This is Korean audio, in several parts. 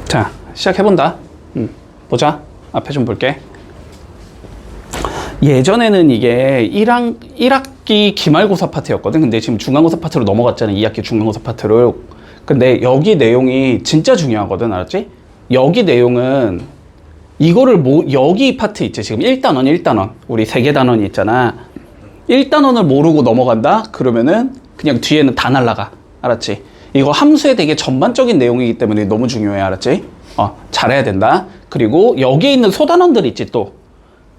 자, 시작해본다. 보자. 앞에 좀 볼게. 예전에는 이게 1학기 기말고사 파트였거든. 근데 지금 중간고사 파트로 넘어갔잖아. 2학기 중간고사 파트로. 근데 여기 내용이 진짜 중요하거든. 알았지? 여기 내용은 이거를 여기 파트 있지. 지금 1단원, 1단원. 우리 3개 단원이 있잖아. 1단원을 모르고 넘어간다? 그러면은 그냥 뒤에는 다 날라가. 알았지? 이거 함수에 되게 전반적인 내용이기 때문에 너무 중요해. 알았지? 잘해야 된다. 그리고 여기에 있는 소단원들 있지 또.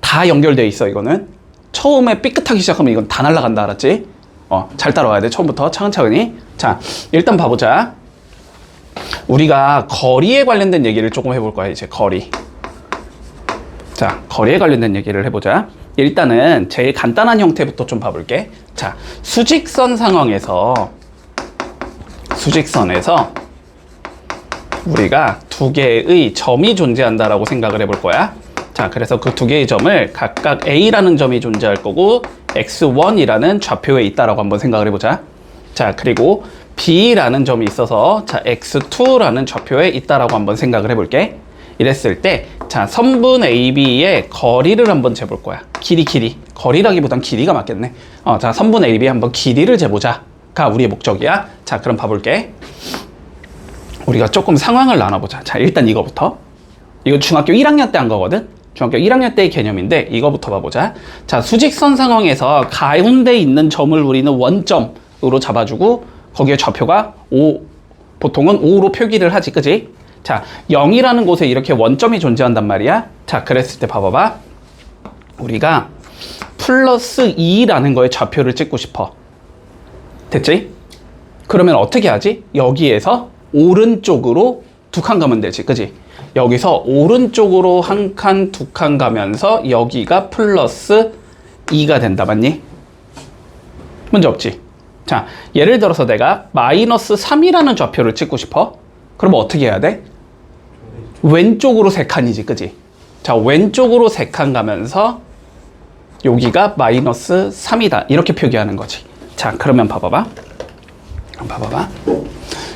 다 연결돼 있어. 이거는. 처음에 삐끗하기 시작하면 이건 다 날라간다. 알았지? 잘 따라와야 돼. 처음부터 차근차근히. 자, 일단 봐보자. 우리가 거리에 관련된 얘기를 조금 해볼 거야. 이제 거리. 자, 거리에 관련된 얘기를 해보자. 일단은 제일 간단한 형태부터 좀 봐볼게. 자, 수직선 상황에서 우리가 두 개의 점이 존재한다라고 생각을 해볼 거야. 자, 그래서 그 두 개의 점을 각각 A라는 점이 존재할 거고 X1이라는 좌표에 있다라고 한번 생각을 해보자. 자, 그리고 B라는 점이 있어서 자, X2라는 좌표에 있다라고 한번 생각을 해볼게. 이랬을 때, 자, 선분 AB의 거리를 한번 재볼 거야. 길이. 거리라기보단 길이가 맞겠네. 자, 선분 AB 한번 길이를 재보자가 우리의 목적이야. 자, 그럼 봐볼게. 우리가 조금 상황을 나눠보자. 자, 일단 이거부터. 이거 중학교 1학년 때 한 거거든? 중학교 1학년 때의 개념인데 이거부터 봐보자. 자, 수직선 상황에서 가운데 있는 점을 우리는 원점으로 잡아주고 거기에 좌표가 5, 보통은 5로 표기를 하지, 그지? 자, 0이라는 곳에 이렇게 원점이 존재한단 말이야. 자, 그랬을 때 봐봐봐. 우리가 플러스 2라는 거에 좌표를 찍고 싶어. 됐지? 그러면 어떻게 하지? 여기에서 오른쪽으로 2칸 가면 되지, 그지? 여기서 오른쪽으로 1칸, 2칸 가면서 여기가 플러스 2가 된다, 맞니? 문제 없지? 자, 예를 들어서 내가 마이너스 3이라는 좌표를 찍고 싶어. 그러면 어떻게 해야 돼? 왼쪽으로 3칸이지, 그지? 자, 왼쪽으로 3칸 가면서 여기가 마이너스 3이다. 이렇게 표기하는 거지. 자, 그러면 봐봐봐.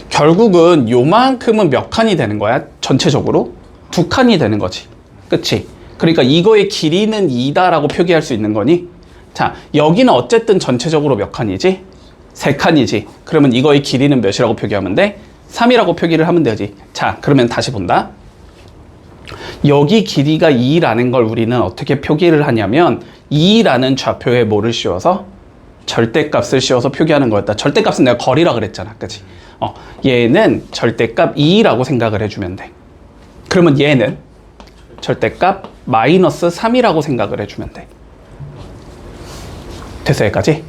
결국은 요만큼은 몇 칸이 되는 거야? 전체적으로? 2칸이 되는 거지. 그치? 그러니까 이거의 길이는 2다라고 표기할 수 있는 거니? 자, 여기는 어쨌든 전체적으로 몇 칸이지? 3칸이지. 그러면 이거의 길이는 몇이라고 표기하면 돼? 3이라고 표기를 하면 되지. 자, 그러면 다시 본다. 여기 길이가 2라는 걸 우리는 어떻게 표기를 하냐면 2라는 좌표에 뭐를 씌워서? 절대값을 씌워서 표기하는 거였다. 절대값은 내가 거리라 그랬잖아. 그치? 얘는 절대값 2라고 생각을 해주면 돼. 그러면 얘는 절대값 마이너스 3이라고 생각을 해주면 돼. 됐어, 여기까지?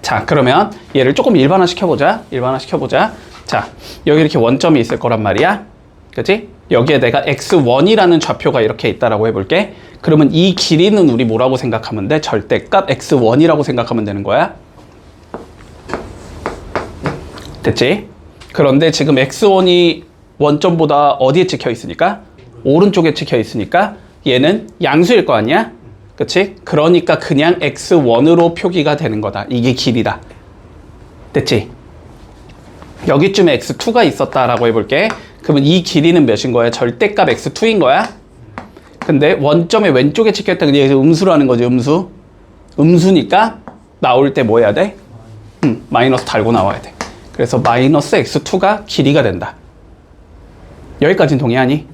자, 그러면 얘를 조금 일반화 시켜보자. 자, 여기 이렇게 원점이 있을 거란 말이야. 그치? 여기에 내가 X1이라는 좌표가 이렇게 있다라고 해볼게. 그러면 이 길이는 우리 뭐라고 생각하면 돼? 절대값 X1이라고 생각하면 되는 거야. 됐지? 그런데 지금 X1이 원점보다 어디에 찍혀 있으니까? 오른쪽에 찍혀 있으니까 얘는 양수일 거 아니야? 그치? 그러니까 그냥 X1으로 표기가 되는 거다. 이게 길이다. 됐지? 여기쯤에 X2가 있었다라고 해볼게. 그러면 이 길이는 몇인 거야? 절대값 X2인 거야? 근데 원점의 왼쪽에 찍혀있다. 그냥 음수라는 거지, 음수. 음수니까 나올 때 뭐 해야 돼? 마이너스 달고 나와야 돼. 그래서 마이너스 X2가 길이가 된다. 여기까지는 동의하니?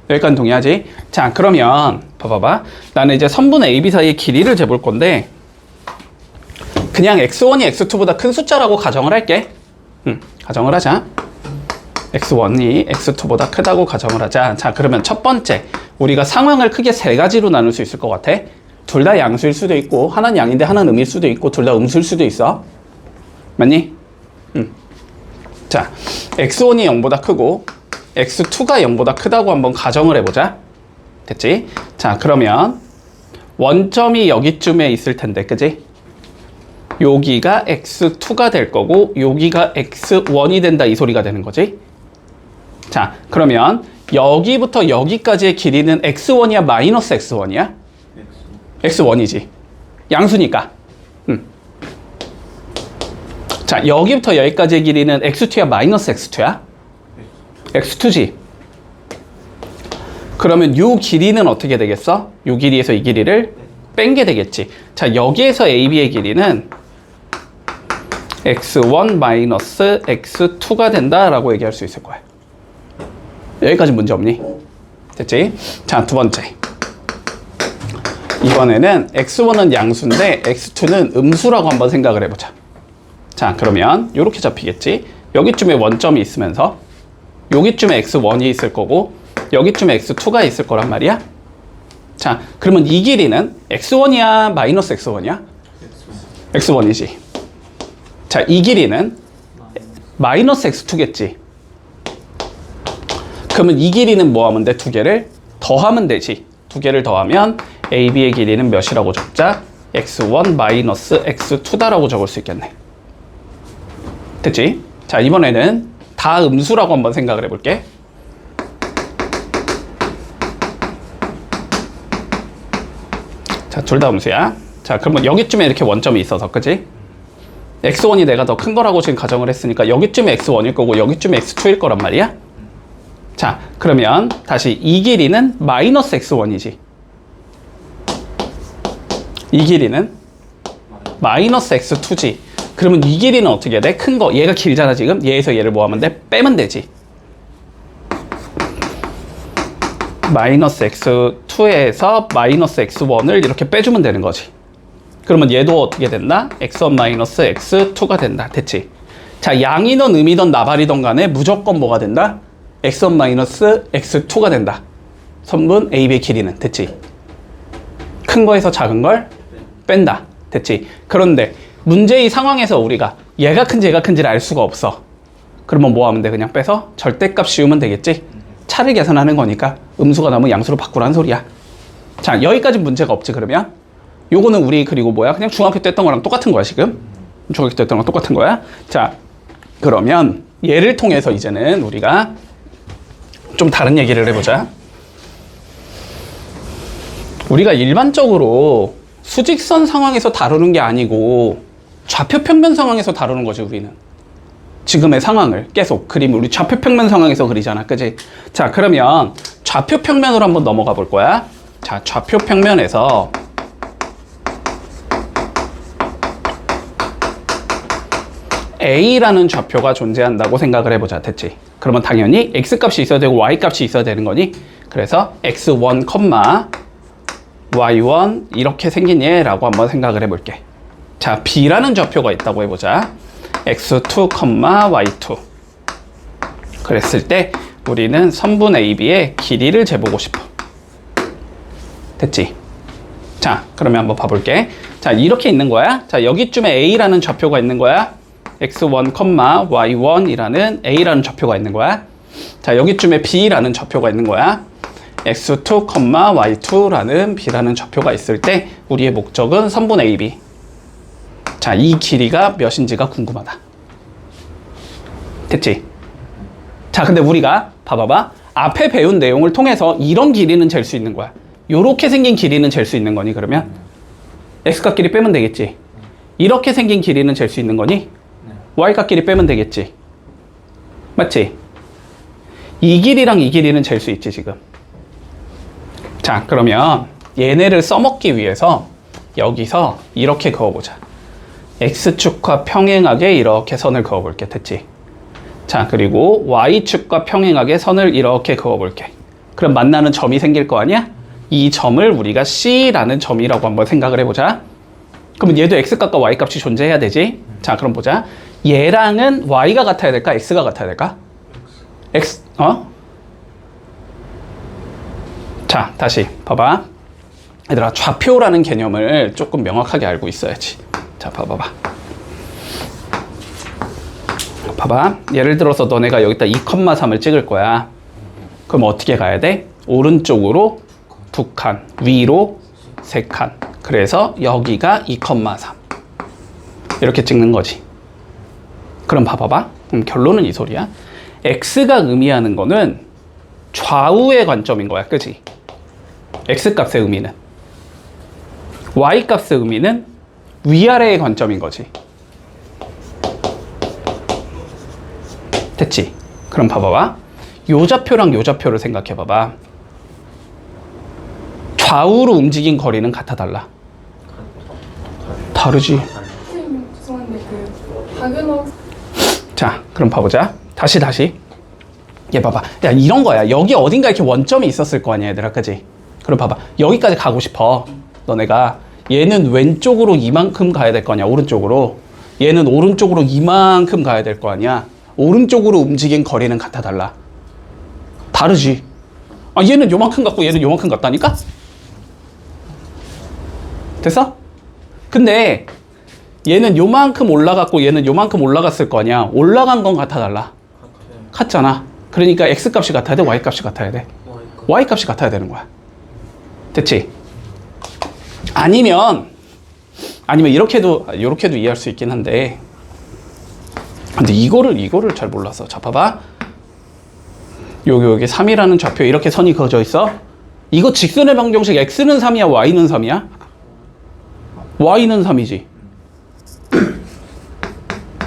여기까지는 동의하지? 자, 그러면 봐봐봐. 나는 이제 선분 AB 사이의 길이를 재볼 건데 그냥 X1이 X2보다 큰 숫자라고 가정을 할게. 가정을 하자. X1이 X2보다 크다고 가정을 하자. 자, 그러면 첫 번째 우리가 상황을 크게 3가지로 나눌 수 있을 것 같아. 둘 다 양수일 수도 있고 하나는 양인데 하나는 음일 수도 있고 둘 다 음수일 수도 있어. 맞니? 자, X1이 0보다 크고 X2가 0보다 크다고 한번 가정을 해보자. 됐지? 자, 그러면 원점이 여기쯤에 있을 텐데, 그지? 여기가 X2가 될 거고 여기가 X1이 된다, 이 소리가 되는 거지. 자, 그러면 여기부터 여기까지의 길이는 X1이야 마이너스 X1이야? X1이지. 양수니까. 자, 여기부터 여기까지의 길이는 X2야 마이너스 X2야? X2지. 그러면 요 길이는 어떻게 되겠어? 요 길이에서 이 길이를 뺀 게 되겠지. 자, 여기에서 AB의 길이는 x1 마이너스 x2가 된다라고 얘기할 수 있을 거야. 여기까지 문제 없니? 됐지? 자, 두 번째. 이번에는 x1은 양수인데 x2는 음수라고 한번 생각을 해보자. 자, 그러면 이렇게 잡히겠지? 여기쯤에 원점이 있으면서 여기쯤에 x1이 있을 거고 여기쯤에 x2가 있을 거란 말이야. 자, 그러면 이 길이는 x1이야? 마이너스 x1이야? x1이지. 자, 이 길이는 마이너스 x2겠지. 그러면 이 길이는 뭐 하면 돼? 두 개를 더하면 되지. 두 개를 더하면 AB의 길이는 몇이라고 적자? x1 마이너스 x2다라고 적을 수 있겠네. 됐지? 자, 이번에는 다 음수라고 한번 생각을 해볼게. 자, 둘 다 음수야. 자, 그러면 여기쯤에 이렇게 원점이 있어서, 그치? x1이 내가 더 큰 거라고 지금 가정을 했으니까 여기쯤에 x1일 거고 여기쯤에 x2일 거란 말이야. 자, 그러면 다시 이 길이는 마이너스 x1이지. 이 길이는 마이너스 x2지. 그러면 이 길이는 어떻게 돼? 큰 거. 얘가 길잖아, 지금. 얘에서 얘를 뭐 하면 돼? 빼면 되지. 마이너스 x2에서 마이너스 x1을 이렇게 빼주면 되는 거지. 그러면 얘도 어떻게 된다? x1 마이너스 x2가 된다. 됐지? 자, 양이든 음이든 나발이든 간에 무조건 뭐가 된다? x1 마이너스 x2가 된다. 선분 AB의 길이는. 됐지? 큰 거에서 작은 걸 뺀다. 됐지? 그런데 문제의 상황에서 우리가 얘가 큰지 얘가 큰지를 알 수가 없어. 그러면 뭐 하면 돼? 그냥 빼서 절대값 씌우면 되겠지? 차를 계산하는 거니까 음수가 나오면 양수로 바꾸라는 소리야. 자, 여기까지 문제가 없지. 그러면 요거는 우리 그리고 뭐야? 그냥 중학교 때 했던 거랑 똑같은 거야, 지금. 중학교 때 했던 거랑 똑같은 거야. 자, 그러면 얘를 통해서 이제는 우리가 좀 다른 얘기를 해보자. 우리가 일반적으로 수직선 상황에서 다루는 게 아니고 좌표평면 상황에서 다루는 거지, 우리는. 지금의 상황을 계속 그림, 우리 좌표평면 상황에서 그리잖아, 그지? 자, 그러면 좌표평면으로 한번 넘어가 볼 거야. 자, 좌표평면에서 A라는 좌표가 존재한다고 생각을 해보자. 됐지? 그러면 당연히 X값이 있어야 되고 Y값이 있어야 되는 거니? 그래서 X1, Y1 이렇게 생긴 얘라고 한번 생각을 해볼게. 자, B라는 좌표가 있다고 해보자. X2, Y2 그랬을 때 우리는 선분 AB의 길이를 재보고 싶어. 됐지? 자, 그러면 한번 봐볼게. 자, 이렇게 있는 거야. 자, 여기쯤에 A라는 좌표가 있는 거야. X1, Y1이라는 A라는 좌표가 있는 거야. 자, 여기쯤에 B라는 좌표가 있는 거야. X2, Y2라는 B라는 좌표가 있을 때 우리의 목적은 선분 AB. 자, 이 길이가 몇인지가 궁금하다. 됐지? 자, 근데 우리가 봐봐봐. 앞에 배운 내용을 통해서 이런 길이는 잴 수 있는 거야. 요렇게 생긴 길이는 잴 수 있는 거니? 그러면 X값 길이 빼면 되겠지. 이렇게 생긴 길이는 잴 수 있는 거니? Y값 길이 빼면 되겠지. 맞지? 이 길이랑 이 길이는 잴 수 있지, 지금. 자, 그러면 얘네를 써먹기 위해서 여기서 이렇게 그어보자. X축과 평행하게 이렇게 선을 그어볼게. 됐지? 자, 그리고 Y축과 평행하게 선을 이렇게 그어볼게. 그럼 만나는 점이 생길 거 아니야? 이 점을 우리가 C라는 점이라고 한번 생각을 해보자. 그러면 얘도 X값과 Y값이 존재해야 되지? 자, 그럼 보자. 얘랑은 Y가 같아야 될까? X가 같아야 될까? X, 자, 다시 봐봐. 얘들아, 좌표라는 개념을 조금 명확하게 알고 있어야지. 자, 봐봐봐. 봐봐. 예를 들어서 너네가 여기다 2,3을 찍을 거야. 그럼 어떻게 가야 돼? 오른쪽으로 2칸, 위로 3칸. 그래서 여기가 2,3. 이렇게 찍는 거지. 그럼 봐봐봐. 그럼 결론은 이 소리야. X가 의미하는 거는 좌우의 관점인 거야. 그치? X값의 의미는. Y값의 의미는 위아래의 관점인 거지. 됐지? 그럼 봐봐봐. 요 좌표랑 요 좌표를 생각해 봐봐. 좌우로 움직인 거리는 같아 달라? 다르지. 선생님 죄송한데 박은호 자, 그럼 봐보자. 다시. 얘 봐봐. 야, 이런 거야. 여기 어딘가 이렇게 원점이 있었을 거 아니야, 얘들아. 그지? 그럼 봐봐. 여기까지 가고 싶어. 너네가. 얘는 왼쪽으로 이만큼 가야 될 거 아니야, 오른쪽으로. 얘는 오른쪽으로 이만큼 가야 될 거 아니야. 오른쪽으로 움직인 거리는 같아 달라? 다르지. 아, 얘는 요만큼 갔고 얘는 요만큼 갔다니까? 됐어? 근데 얘는 요만큼 올라갔고 얘는 요만큼 올라갔을 거 아니야. 올라간 건 같아 달라? 같잖아. 그러니까 X값이 같아야 돼? Y값이 같아야 돼? Y값이 같아야 되는 거야. 됐지? 아니면 이렇게도 이해할 수 있긴 한데, 근데 이거를 잘 몰라서. 자, 봐봐. 여기 3이라는 좌표 이렇게 선이 그어져 있어. 이거 직선의 방정식 X는 3이야, Y는 3이야? Y는 3이지.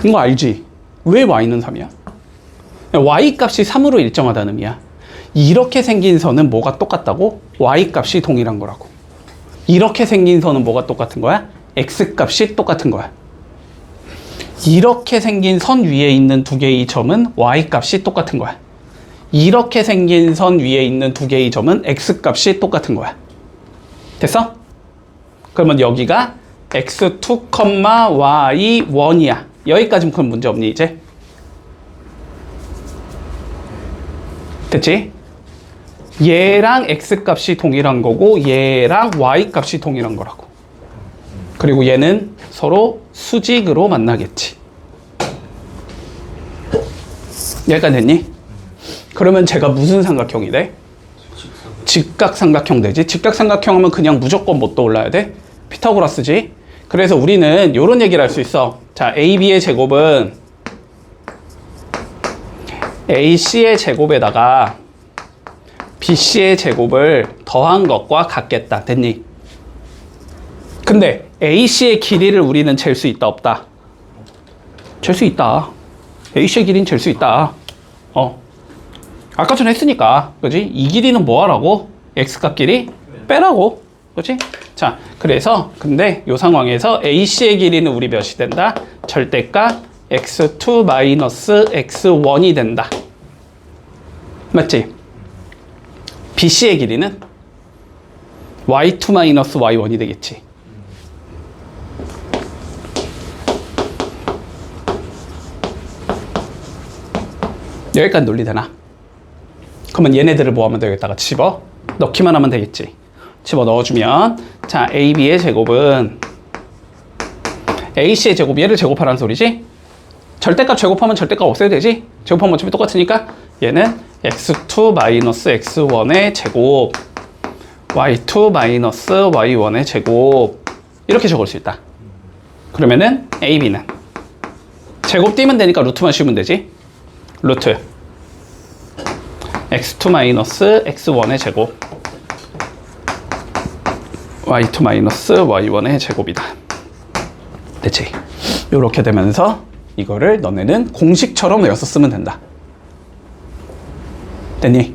이거 알지? 왜 Y는 3이야? Y 값이 3으로 일정하다는 의미야. 이렇게 생긴 선은 뭐가 똑같다고? Y 값이 동일한 거라고. 이렇게 생긴 선은 뭐가 똑같은 거야? X 값이 똑같은 거야. 이렇게 생긴 선 위에 있는 두 개의 점은 Y 값이 똑같은 거야. 이렇게 생긴 선 위에 있는 두 개의 점은 X 값이 똑같은 거야. 됐어? 그러면 여기가 X2, Y1이야. 여기까지는 그럼 문제 없니, 이제? 됐지? 얘랑 X 값이 동일한 거고 얘랑 Y 값이 동일한 거라고. 그리고 얘는 서로 수직으로 만나겠지. 여기까지 됐니? 그러면 제가 무슨 삼각형이 돼? 직각삼각형 되지. 직각삼각형 하면 그냥 무조건 못 떠올라야 돼? 피타고라스지. 그래서 우리는 이런 얘기를 할 수 있어. 자, AB의 제곱은 AC의 제곱에다가 BC의 제곱을 더한 것과 같겠다. 됐니? 근데 AC의 길이를 우리는 잴 수 있다, 없다? 잴 수 있다. AC의 길이는 잴 수 있다. 아까 전에 했으니까. 그지? 이 길이는 뭐 하라고? X값 길이? 빼라고. 그지? 자, 그래서 근데 이 상황에서 AC의 길이는 우리 몇이 된다? 절대값 X2 마이너스 X1이 된다. 맞지? BC의 길이는 Y2 마이너스 Y1이 되겠지. 여기까지 논리 되나? 그러면 얘네들을 뭐 하면 되겠다가 집어 넣기만 하면 되겠지. 집어 넣어주면, 자, AB의 제곱은 AC의 제곱, 얘를 제곱하라는 소리지? 절대값 제곱하면 절대값 없애야 되지? 제곱하면 어차피 똑같으니까 얘는 X2 마이너스 X1의 제곱, Y2 마이너스 Y1의 제곱, 이렇게 적을 수 있다. 그러면은 AB는 제곱 띄면 되니까 루트만 씌우면 되지? 루트 X2 마이너스 X1의 제곱, Y2 마이너스 Y1의 제곱이다. 됐지? 이렇게 되면서 이거를 너네는 공식처럼 외워서 쓰면 된다. 됐니?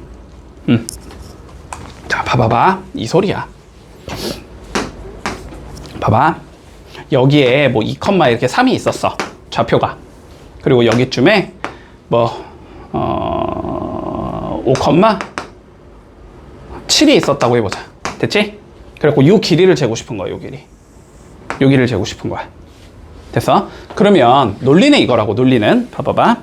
자, 봐봐봐. 이 소리야. 봐봐. 여기에 뭐 2, 이렇게 3이 있었어. 좌표가. 그리고 여기쯤에 뭐 5, 7이 있었다고 해보자. 됐지? 그래갖고 요 길이를 재고 싶은 거야, 요 길이. 요 길이를 재고 싶은 거야. 됐어? 그러면 논리는 이거라고, 논리는. 봐봐봐.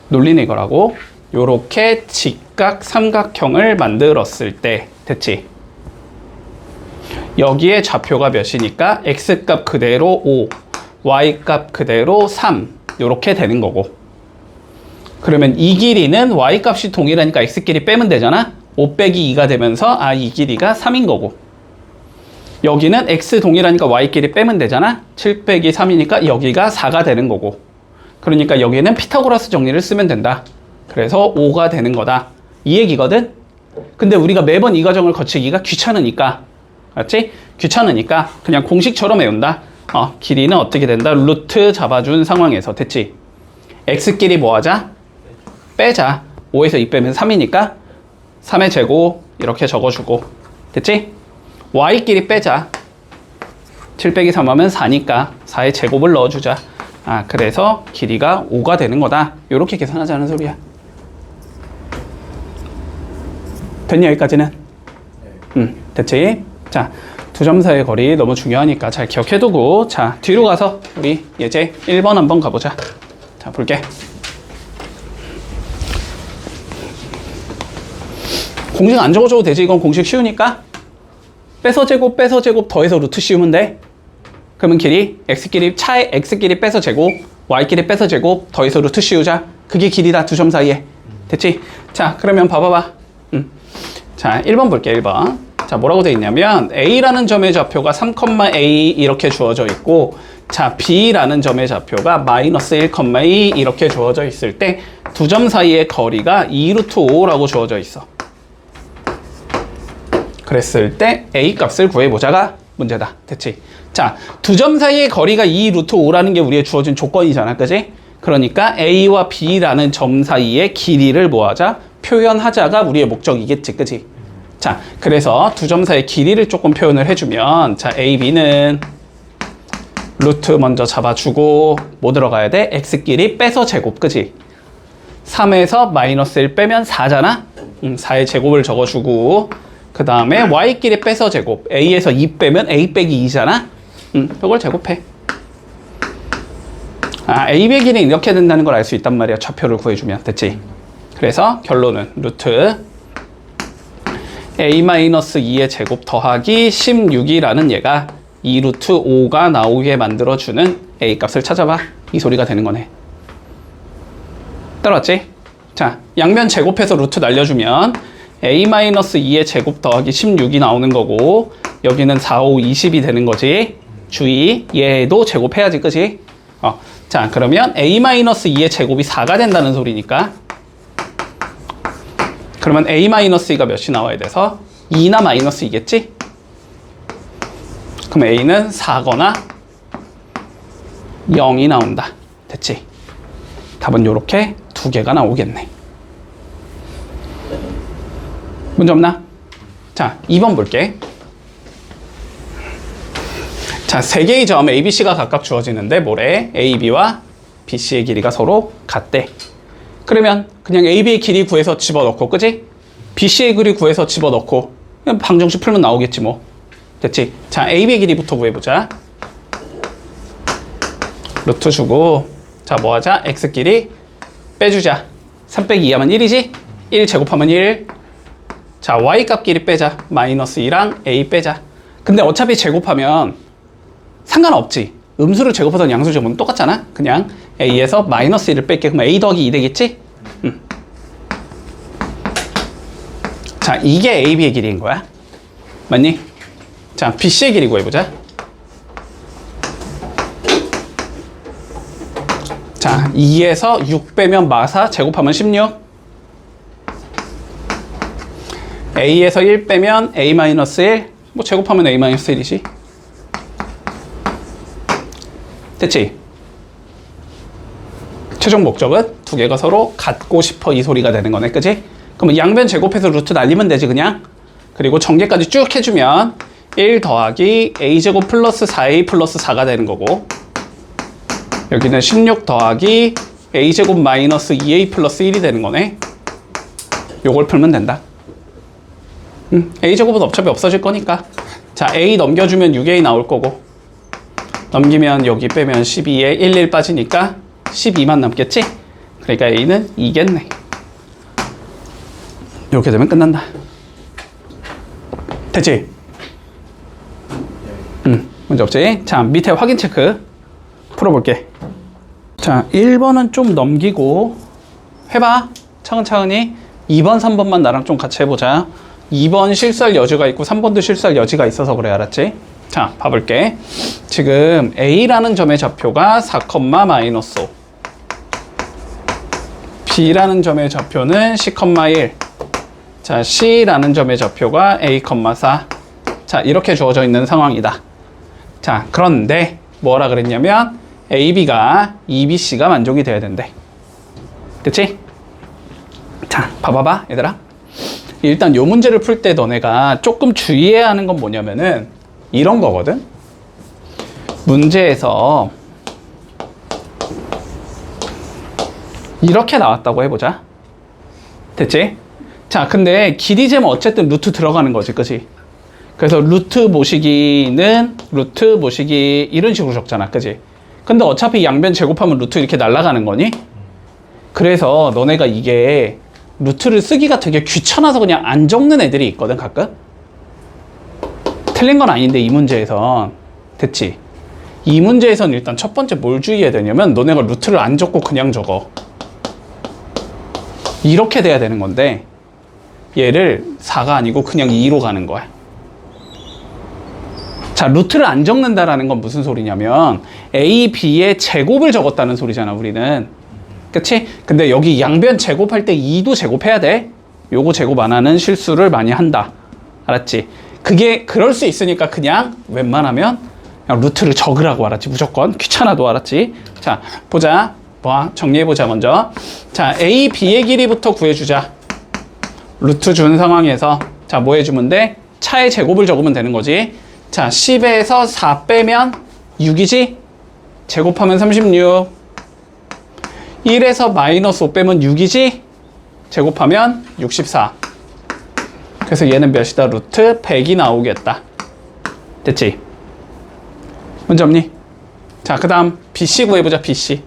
논리는 이거라고. 요렇게 직각 삼각형을 만들었을 때, 됐지? 여기에 좌표가 몇이니까 X값 그대로 5, Y값 그대로 3, 요렇게 되는 거고. 그러면 이 길이는 Y값이 동일하니까 X끼리 빼면 되잖아? 5 빼기 2가 되면서 이 길이가 3인 거고, 여기는 X 동일하니까 Y끼리 빼면 되잖아? 7 빼기 3이니까 여기가 4가 되는 거고, 그러니까 여기는 피타고라스 정리를 쓰면 된다. 그래서 5가 되는 거다. 이 얘기거든? 근데 우리가 매번 이 과정을 거치기가 귀찮으니까, 맞지? 귀찮으니까 그냥 공식처럼 외운다. 길이는 어떻게 된다? 루트 잡아준 상황에서. 됐지? X끼리 뭐 하자? 빼자. 5에서 2 빼면 3이니까 3의 제곱 이렇게 적어주고, 됐지? y끼리 빼자. 7 빼기 3 하면 4니까 4의 제곱을 넣어주자. 아, 그래서 길이가 5가 되는 거다. 요렇게 계산하자는 소리야. 됐냐, 여기까지는? 됐지? 자, 두 점 사이의 거리 너무 중요하니까 잘 기억해두고, 자, 뒤로 가서 우리 예제 1번 한번 가보자. 자, 볼게. 공식 안 적어줘도 되지. 이건 공식 쉬우니까. 빼서 제곱, 빼서 제곱, 더해서 루트 씌우면 돼. 그러면 길이, x끼리, 차에 x끼리 빼서 제곱, y끼리 빼서 제곱, 더해서 루트 씌우자. 그게 길이다, 두 점 사이에. 됐지? 자, 그러면 봐봐봐. 자, 1번 볼게, 1번. 자, 뭐라고 돼 있냐면, A라는 점의 좌표가 3,A 이렇게 주어져 있고, 자, B라는 점의 좌표가 마이너스 1,2 이렇게 주어져 있을 때, 두 점 사이의 거리가 2루트 5라고 주어져 있어. 그랬을 때, A 값을 구해보자가 문제다. 됐지? 자, 두 점 사이의 거리가 2루트 5라는 게 우리의 주어진 조건이잖아. 그지? 그러니까 A와 B라는 점 사이의 길이를 뭐하자? 표현하자가 우리의 목적이겠지. 그지? 자, 그래서 두 점 사이의 길이를 조금 표현을 해주면, 자, A, B는 루트 먼저 잡아주고, 뭐 들어가야 돼? X끼리 빼서 제곱, 그지? 3에서 마이너스 1 빼면 4잖아? 4의 제곱을 적어주고, 그 다음에 Y끼리 빼서 제곱, A에서 2 빼면 A 빼기 2잖아? 이걸 제곱해. 아, A 의 길이는 이렇게 된다는 걸 알 수 있단 말이야. 좌표를 구해주면. 됐지? 그래서 결론은 루트 A-2의 제곱 더하기 16이라는 얘가 2루트 5가 나오게 만들어주는 A 값을 찾아봐. 이 소리가 되는 거네. 따라왔지? 자, 양면 제곱해서 루트 날려주면 A-2의 제곱 더하기 16이 나오는 거고, 여기는 4, 5, 20이 되는 거지. 주의, 얘도 제곱해야지, 그지? 자, 그러면 A-2의 제곱이 4가 된다는 소리니까, 그러면 A-2가 몇이 나와야 돼서 2나 마이너스 2겠지? 그럼 A는 4거나 0이 나온다. 됐지? 답은 요렇게 두 개가 나오겠네. 문제 없나? 자, 2번 볼게. 자, 세 개의 점 A, B, C가 각각 주어지는데 뭐래? A, B와 B, C의 길이가 서로 같대. 그러면 그냥 A, B의 길이 구해서 집어넣고, 그지? B, C의 길이 구해서 집어넣고, 그냥 방정식 풀면 나오겠지 뭐. 됐지? 자, A, B의 길이부터 구해보자. 루트 주고, 자, 뭐 하자? X끼리 빼주자. 3 빼기 2 하면 1이지? 1 제곱하면 1. 자, Y 값끼리 빼자. 마이너스 2랑 A 빼자. 근데 어차피 제곱하면 상관없지. 음수를 제곱하던 양수 제곱은 똑같잖아. 그냥 A에서 마이너스 1을 뺄게. 그럼 A 더하기 2 되겠지? 자, 이게 A, B의 길이인 거야. 맞니? 자, B, C의 길이 구해보자. 자, 2에서 6 빼면 마사, 제곱하면 16. A에서 1 빼면 A-1, 뭐 제곱하면 A-1이지. 됐지? 최종 목적은 두 개가 서로 같고 싶어 이 소리가 되는 거네. 그치? 그러면 양변 제곱해서 루트 날리면 되지 그냥. 그리고 전개까지 쭉 해주면 1 더하기 A제곱 플러스 4A 플러스 4가 되는 거고, 여기는 16 더하기 A제곱 마이너스 2A 플러스 1이 되는 거네. 요걸 풀면 된다. A제곱은 어차피 없어질 거니까. 자, A 넘겨주면 6A 나올 거고, 넘기면 여기 빼면 12에 1, 1 빠지니까 12만 남겠지? 그러니까 A는 2겠네. 이렇게 되면 끝난다. 됐지? 문제 없지? 자, 밑에 확인 체크 풀어볼게. 자, 1번은 좀 넘기고 해봐. 차근차근히 2번, 3번만 나랑 좀 같이 해보자. 2번 실수할 여지가 있고 3번도 실수할 여지가 있어서 그래. 알았지? 자, 봐볼게. 지금 A라는 점의 좌표가 4, 마이너스 5. B라는 점의 좌표는 C,1. 자, C라는 점의 좌표가 A, 4. 자, 이렇게 주어져 있는 상황이다. 자, 그런데 뭐라 그랬냐면 AB가 EBC가 만족이 돼야 된대. 그치? 자, 봐봐봐 얘들아. 일단 요 문제를 풀 때 너네가 조금 주의해야 하는 건 뭐냐면은 이런 거거든. 문제에서 이렇게 나왔다고 해보자. 됐지? 자, 근데 길이 재면 어쨌든 루트 들어가는 거지, 그지? 그래서 루트 모시기는 루트 모시기 이런 식으로 적잖아, 그지? 근데 어차피 양변 제곱하면 루트 이렇게 날아가는 거니? 그래서 너네가 이게 루트를 쓰기가 되게 귀찮아서 그냥 안 적는 애들이 있거든, 가끔? 틀린 건 아닌데, 이 문제에선. 됐지? 이 문제에선 일단 첫 번째 뭘 주의해야 되냐면 너네가 루트를 안 적고 그냥 적어. 이렇게 돼야 되는 건데 얘를 4가 아니고 그냥 2로 가는 거야. 자, 루트를 안 적는다라는 건 무슨 소리냐면 A, B의 제곱을 적었다는 소리잖아, 우리는. 그치? 근데 여기 양변 제곱할 때 2도 제곱해야 돼. 요거 제곱 안 하는 실수를 많이 한다. 알았지? 그게 그럴 수 있으니까 그냥 웬만하면 그냥 루트를 적으라고. 알았지? 무조건 귀찮아도. 알았지? 자, 보자. 뭐 정리해보자. 먼저 자, A, B의 길이부터 구해주자. 루트 준 상황에서 자, 뭐 해주면 돼? 차의 제곱을 적으면 되는 거지. 자, 10에서 4 빼면 6이지? 제곱하면 36. 1에서 마이너스 5 빼면 6이지? 제곱하면 64. 그래서 얘는 몇이다? 루트 100이 나오겠다. 됐지? 문제 없니? 자, 그 다음 BC 구해보자. BC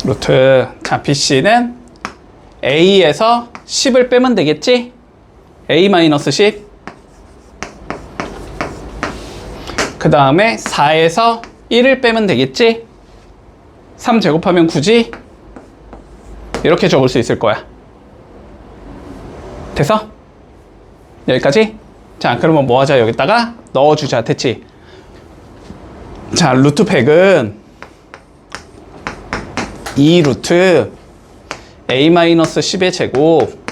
루트. 자, BC는 A에서 10을 빼면 되겠지? A-10. 그 다음에 4에서 1을 빼면 되겠지? 3 제곱하면 9지? 이렇게 적을 수 있을 거야. 됐어? 여기까지? 자, 그러면 뭐 하자? 여기다가 넣어주자. 됐지? 자, 루트 100은 2 루트 A-10의 제곱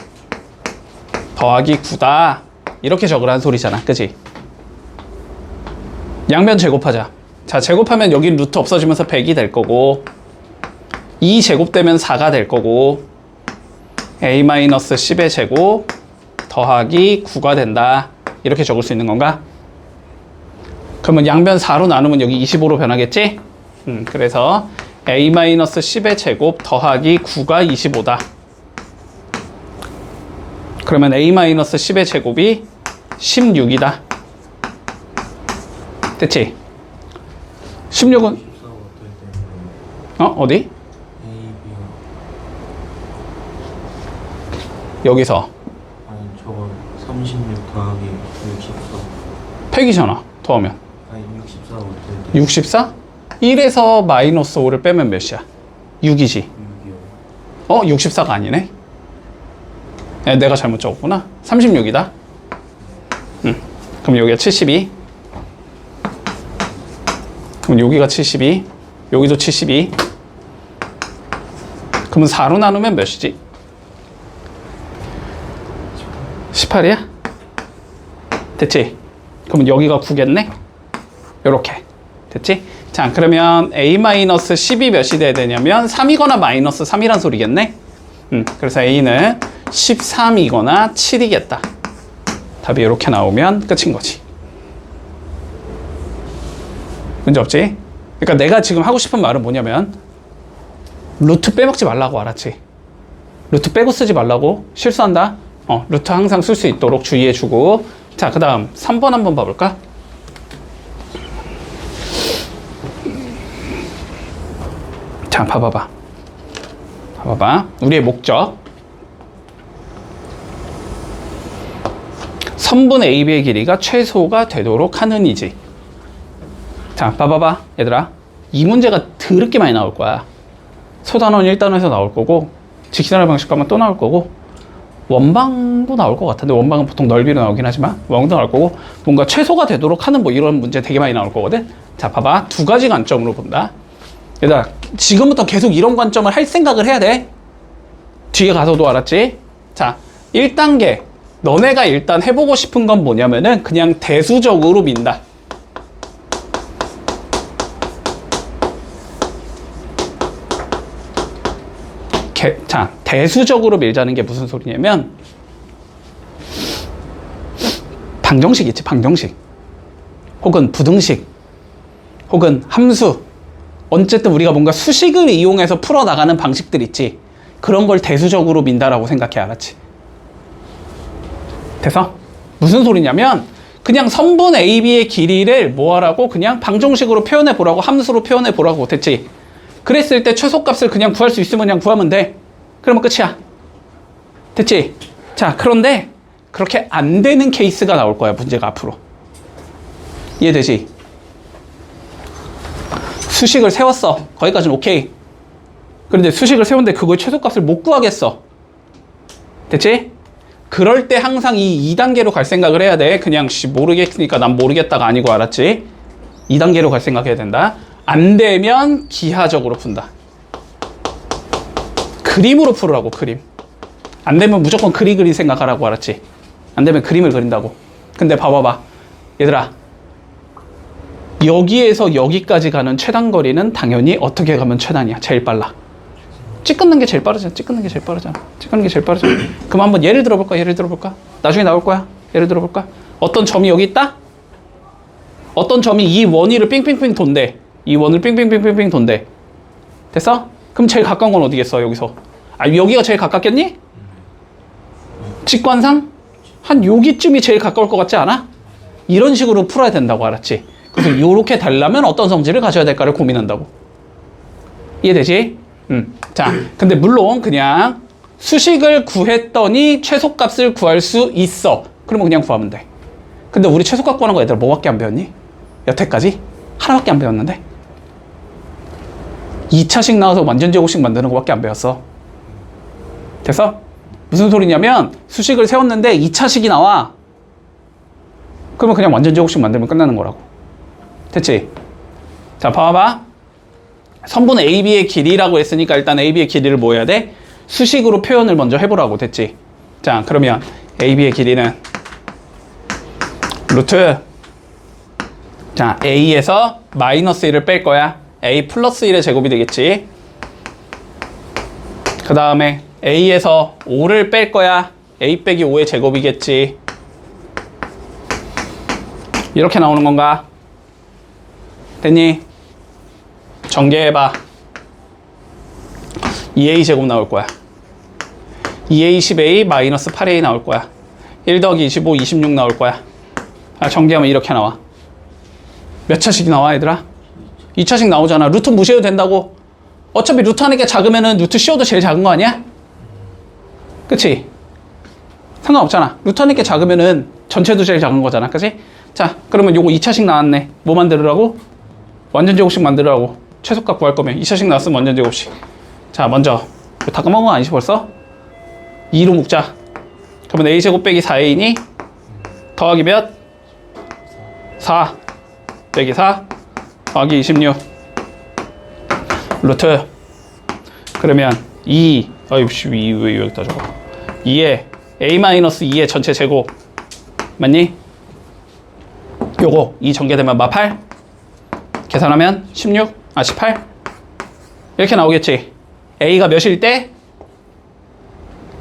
더하기 9다. 이렇게 적으라는 소리잖아. 그치? 양변 제곱하자. 자, 제곱하면 여기 루트 없어지면서 100이 될 거고 2 제곱되면 4가 될 거고 A-10의 제곱 더하기 9가 된다. 이렇게 적을 수 있는 건가? 그러면 양변 4로 나누면 여기 25로 변하겠지? 그래서 A-10의 제곱 더하기 9가 25다. 그러면 A-10의 제곱이 16이다. 됐지? 16은 어디? 여기서 아니 저거 36 더하기 64 100이잖아. 더하면 아니 64가 어떻게 돼? 64? 1에서 마이너스 5를 빼면 몇이야? 6이지. 6이요. 64가 아니네. 내가 잘못 적었구나. 36이다. 그럼 여기가 72. 그럼 여기가 72. 여기도 72. 그러면 4로 나누면 몇이지? 18이야? 됐지? 그러면 여기가 9겠네? 요렇게. 됐지? 자, 그러면 A-10이 몇이 돼야 되냐면 3이거나 마이너스 3이란 소리겠네? 그래서 A는 13이거나 7이겠다. 답이 이렇게 나오면 끝인 거지. 문제 없지? 그러니까 내가 지금 하고 싶은 말은 뭐냐면 루트 빼먹지 말라고. 알았지? 루트 빼고 쓰지 말라고. 실수한다. 루트 항상 쓸 수 있도록 주의해주고. 자, 그 다음 3번 한번 봐볼까? 자, 봐봐봐. 우리의 목적. 선분 AB의 길이가 최소가 되도록 하는 이지. 자, 봐봐봐. 얘들아. 이 문제가 더럽게 많이 나올 거야. 소단원 1단원에서 나올 거고, 직선할 방식 가면 또 나올 거고, 원방도 나올 것 같은데, 원방은 보통 넓이로 나오긴 하지만, 원방도 나올 거고, 뭔가 최소가 되도록 하는 뭐 이런 문제 되게 많이 나올 거거든? 자, 봐봐. 두 가지 관점으로 본다. 얘들아, 지금부터 계속 이런 관점을 할 생각을 해야 돼. 뒤에 가서도. 알았지? 자, 1단계. 너네가 일단 해보고 싶은 건 뭐냐면은 그냥 대수적으로 민다. 자, 대수적으로 밀자는 게 무슨 소리냐면 방정식 있지, 방정식. 혹은 부등식. 혹은 함수. 어쨌든 우리가 뭔가 수식을 이용해서 풀어나가는 방식들 있지. 그런 걸 대수적으로 민다라고 생각해, 알았지? 돼서? 무슨 소리냐면 그냥 성분 AB의 길이를 뭐 하라고? 그냥 방정식으로 표현해 보라고, 함수로 표현해 보라고. 됐지? 그랬을 때 최소값을 그냥 구할 수 있으면 그냥 구하면 돼. 그러면 끝이야. 됐지? 자, 그런데 그렇게 안 되는 케이스가 나올 거야, 문제가 앞으로. 이해되지? 수식을 세웠어. 거기까지는 오케이. 그런데 수식을 세웠는데 그거의 최소값을 못 구하겠어. 됐지? 그럴 때 항상 이 2단계로 갈 생각을 해야 돼. 그냥 모르겠으니까 난 모르겠다가 아니고, 알았지? 2단계로 갈 생각해야 된다. 안 되면 기하적으로 푼다. 그림으로 풀으라고, 그림. 안 되면 무조건 그리 생각하라고, 알았지? 안 되면 그림을 그린다고. 근데 봐봐봐. 얘들아. 여기에서 여기까지 가는 최단 거리는 당연히 어떻게 가면 최단이야. 제일 빨라. 찍는 게 제일 빠르잖아. 찍는 게 제일 빠르잖아. 찍는 게 제일 빠르잖아. 그럼 한번 예를 들어볼까? 예를 들어볼까? 나중에 나올 거야. 예를 들어볼까? 어떤 점이 여기 있다? 어떤 점이 이 원위를 삥삥삥 돈대. 이 원을 삥삥삥삥삥 돈대. 됐어? 그럼 제일 가까운 건 어디겠어, 여기서? 아, 여기가 제일 가깝겠니? 직관상? 한 여기쯤이 제일 가까울 것 같지 않아? 이런 식으로 풀어야 된다고, 알았지? 그래서 요렇게 달라면 어떤 성질을 가져야 될까를 고민한다고. 이해되지? 자, 근데 물론 그냥 수식을 구했더니 최소값을 구할 수 있어. 그러면 그냥 구하면 돼. 근데 우리 최소값 구하는 거 얘들아 뭐밖에 안 배웠니? 여태까지? 하나밖에 안 배웠는데? 2차식 나와서 완전 제곱식 만드는 거밖에 안 배웠어. 됐어? 무슨 소리냐면 수식을 세웠는데 2차식이 나와. 그러면 그냥 완전 제곱식 만들면 끝나는 거라고. 됐지? 자, 봐봐. 선분 AB의 길이라고 했으니까 일단 AB의 길이를 뭐 해야 돼? 수식으로 표현을 먼저 해보라고. 됐지? 자, 그러면 AB의 길이는 루트, 자, A에서 마이너스 1을 뺄 거야. A 플러스 1의 제곱이 되겠지. 그 다음에 A에서 5를 뺄 거야. A 빼기 5의 제곱이겠지. 이렇게 나오는 건가? 됐니? 전개해봐. 2A 제곱 나올 거야. 2A 10A 마이너스 8A 나올 거야. 1 더하기 25, 26 나올 거야. 아, 전개하면 이렇게 나와. 몇 차식이 나와, 얘들아? 2차식 나오잖아. 루트 무시해도 된다고. 어차피 루트 하는 게 작으면은 루트 씌워도 제일 작은 거 아니야? 그치? 상관없잖아. 루트 하는 게 작으면은 전체도 제일 작은 거잖아. 그치? 자, 그러면 요거 2차식 나왔네. 뭐 만들으라고? 완전 제곱식 만들으라고. 최소값 구할 거면 2차식 나왔으면 완전 제곱식. 자, 먼저 다 까먹은 거 아니지 벌써? 2로 묶자. 그러면 A제곱 빼기 4A니 더하기 몇? 4 빼기 4 더하기 26 루트. 그러면 2 왜 여기다 적어? 2에 A-2의 전체 제곱 맞니? 요거 2 전개되면 8 계산하면 18 이렇게 나오겠지. A가 몇일 때?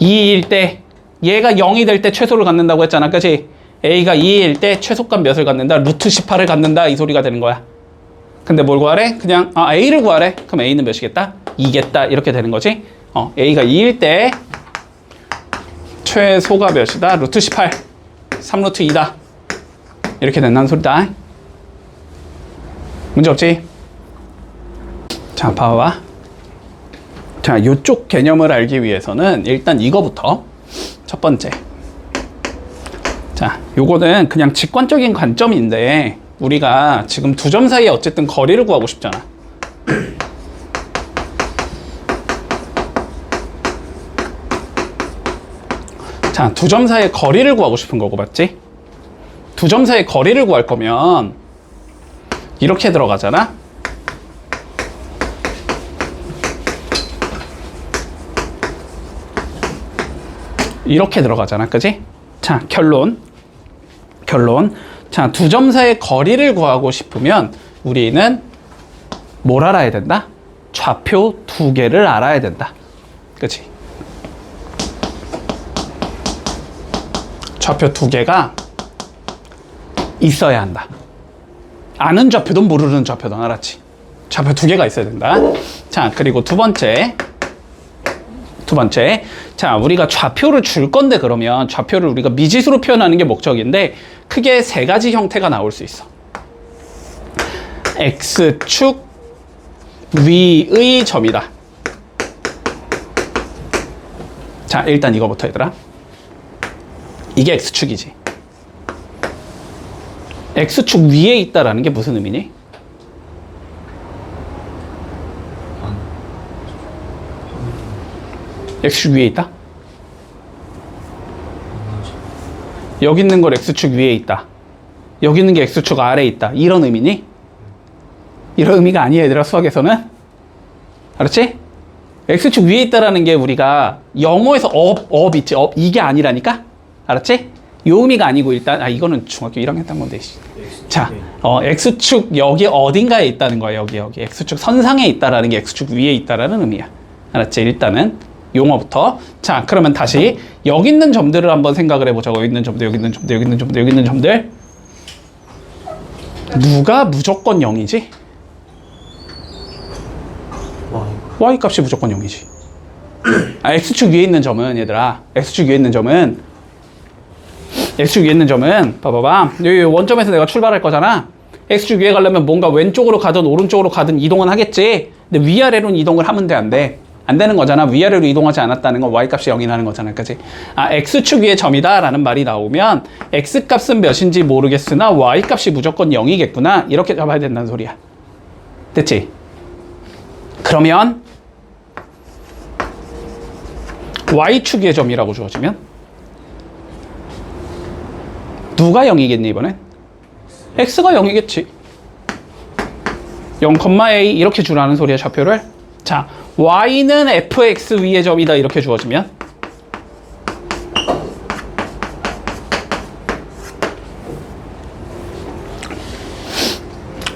2일 때. 얘가 0이 될 때 최소를 갖는다고 했잖아. 그치? A가 2일 때 최소값 몇을 갖는다? 루트 18을 갖는다. 이 소리가 되는 거야. 근데 뭘 구하래? 그냥 A를 구하래. 그럼 A는 몇이겠다? 2겠다. 이렇게 되는 거지. A가 2일 때 최소가 몇이다? 루트 18 3루트 2다. 이렇게 된다는 소리다. 문제 없지? 자, 봐봐. 자, 요쪽 개념을 알기 위해서는 일단 이거부터 첫 번째. 자, 요거는 그냥 직관적인 관점인데 우리가 지금 두 점 사이에 어쨌든 거리를 구하고 싶잖아. 자, 두 점 사이의 거리를 구하고 싶은 거고, 맞지? 두 점 사이의 거리를 구할 거면 이렇게 들어가잖아? 이렇게 들어가잖아. 그지? 자, 결론. 자, 두 점 사이의 거리를 구하고 싶으면 우리는 뭘 알아야 된다? 좌표 두 개를 알아야 된다. 그치? 좌표 두 개가 있어야 한다. 아는 좌표든 모르는 좌표든 알았지? 좌표 두 개가 있어야 된다. 자, 그리고 두 번째. 자, 우리가 좌표를 줄 건데 그러면 좌표를 우리가 미지수로 표현하는 게 목적인데 크게 세 가지 형태가 나올 수 있어. X축 위의 점이다. 자, 일단 이거부터 얘들아. 이게 X축이지. X축 위에 있다라는 게 무슨 의미니? X축 위에 있다? 여기 있는 걸 X축 위에 있다. 여기 있는 게 X축 아래에 있다. 이런 의미니? 이런 의미가 아니야, 얘들아, 수학에서는. 알았지? X축 위에 있다라는 게 우리가 영어에서 업 있지, 업. 이게 아니라니까? 알았지? 요 의미가 아니고 일단, 이거는 중학교 1학년 딴 건데. 자, X축 여기 어딘가에 있다는 거야, 여기. X축 선상에 있다라는 게 X축 위에 있다라는 의미야. 알았지? 일단은. 용어부터. 자, 그러면 다시 여기 있는 점들을 한번 생각을 해보자고. 여기 있는 점들, 여기 있는 점들, 여기 있는 점들, 여기 있는 점들. 누가 무조건 0이지? Y 값이 무조건 0이지. X축 위에 있는 점은, 얘들아, X축 위에 있는 점은 봐봐봐. 여기 원점에서 내가 출발할 거잖아. X축 위에 가려면 뭔가 왼쪽으로 가든 오른쪽으로 가든 이동은 하겠지. 근데 위아래로는 이동을 하면 돼, 안 돼? 안 되는 거잖아. 위아래로 이동하지 않았다는 건 Y값이 0이 나는 거잖아. 그치? X축 위의 점이다 라는 말이 나오면 X값은 몇인지 모르겠으나 Y값이 무조건 0이겠구나. 이렇게 잡아야 된다는 소리야. 됐지? 그러면 Y축 위의 점이라고 주어지면 누가 0이겠니, 이번엔? X가 0이겠지. 0,A 이렇게 주라는 소리야, 좌표를. 자, Y는 fx 위의 점이다 이렇게 주어지면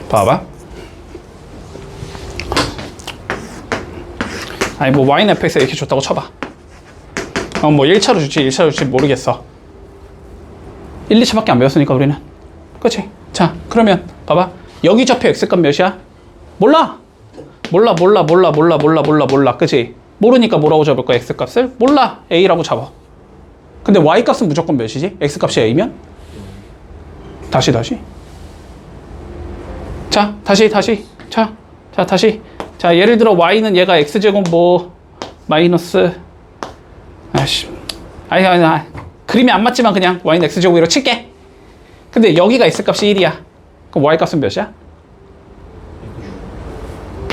봐봐. 뭐 Y는 fx 이렇게 줬다고 쳐봐. 뭐 1차로 줄지 모르겠어. 1, 2차밖에 안 배웠으니까 우리는. 그치? 자, 그러면 봐봐. 여기 좌표 x값 몇이야? 몰라. 그치? 모르니까 뭐라고 잡을 거야, x값을? 몰라. a라고 잡아. 근데 y값은 무조건 몇이지? x값이 a면? 다시. 자, 다시. 자, 다시. 자, 예를 들어 y는 얘가 x제곱 마이너스 그림이 안 맞지만 그냥 y는 x제곱으로 칠게. 근데 여기가 x값이 1이야. 그럼 y값은 몇이야?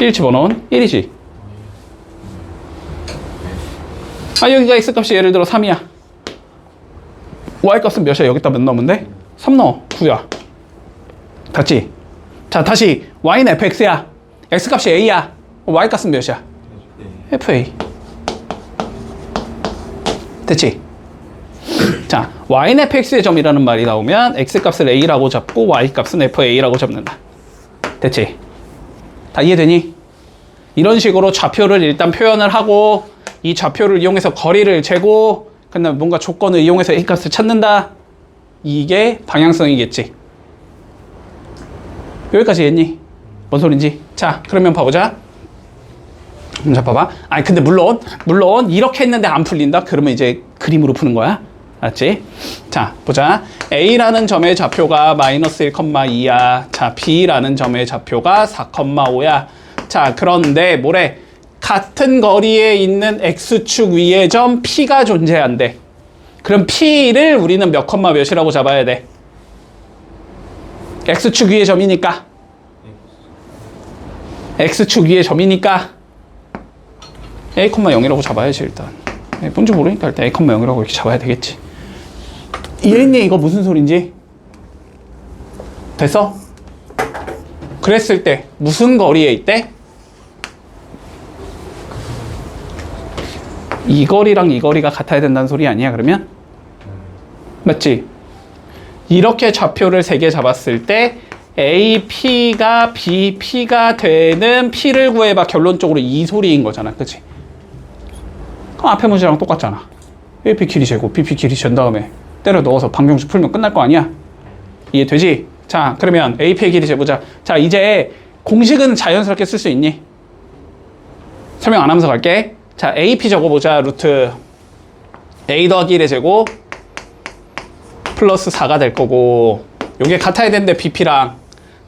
1 집어넣은 1이지. 여기가 x값이 예를 들어 3이야. y값은 몇이야? 여기다 몇 넣으면 돼? 3 넣어. 9야. 됐지? 자, 다시 y는 fx야. x값이 a야. y값은 몇이야? fa. 됐지? 자, y는 fx의 점이라는 말이 나오면 x값을 a라고 잡고 y값은 fa라고 잡는다. 됐지? 다 이해되니? 이런 식으로 좌표를 일단 표현을 하고 이 좌표를 이용해서 거리를 재고 그다음에 뭔가 조건을 이용해서 a값을 찾는다. 이게 방향성이겠지. 여기까지 했니? 뭔 소린지? 자, 그러면 봐보자. 자, 봐봐. 근데 물론 이렇게 했는데 안 풀린다? 그러면 이제 그림으로 푸는 거야. 알았지? 자, 보자. A라는 점의 좌표가 마이너스 1,2야. 자, B라는 점의 좌표가 4,5야. 자, 그런데 뭐래? 같은 거리에 있는 X축 위의 점 P가 존재한대. 그럼 P를 우리는 몇이라고 잡아야 돼? X축 위의 점이니까. X축 위의 점이니까 A,0이라고 잡아야지 일단. 뭔지 모르니까 일단 A,0이라고 이렇게 잡아야 되겠지. 이해했니? 이거 무슨 소린지? 됐어? 그랬을 때 무슨 거리에 있대? 이 거리랑 이 거리가 같아야 된다는 소리 아니야, 그러면? 맞지? 이렇게 좌표를 3개 잡았을 때 AP가 BP가 되는 P를 구해봐. 결론적으로 이 소리인 거잖아, 그치? 그럼 앞에 문제랑 똑같잖아. AP 길이 재고 BP 길이 잰 다음에 때려 넣어서 방정식 풀면 끝날 거 아니야? 이해되지? 자, 그러면 AP의 길이 재보자. 자, 이제 공식은 자연스럽게 쓸 수 있니? 설명 안 하면서 갈게. 자, AP 적어보자. 루트 A 더하기 1의 제곱 플러스 4가 될 거고, 요게 같아야 되는데 BP랑,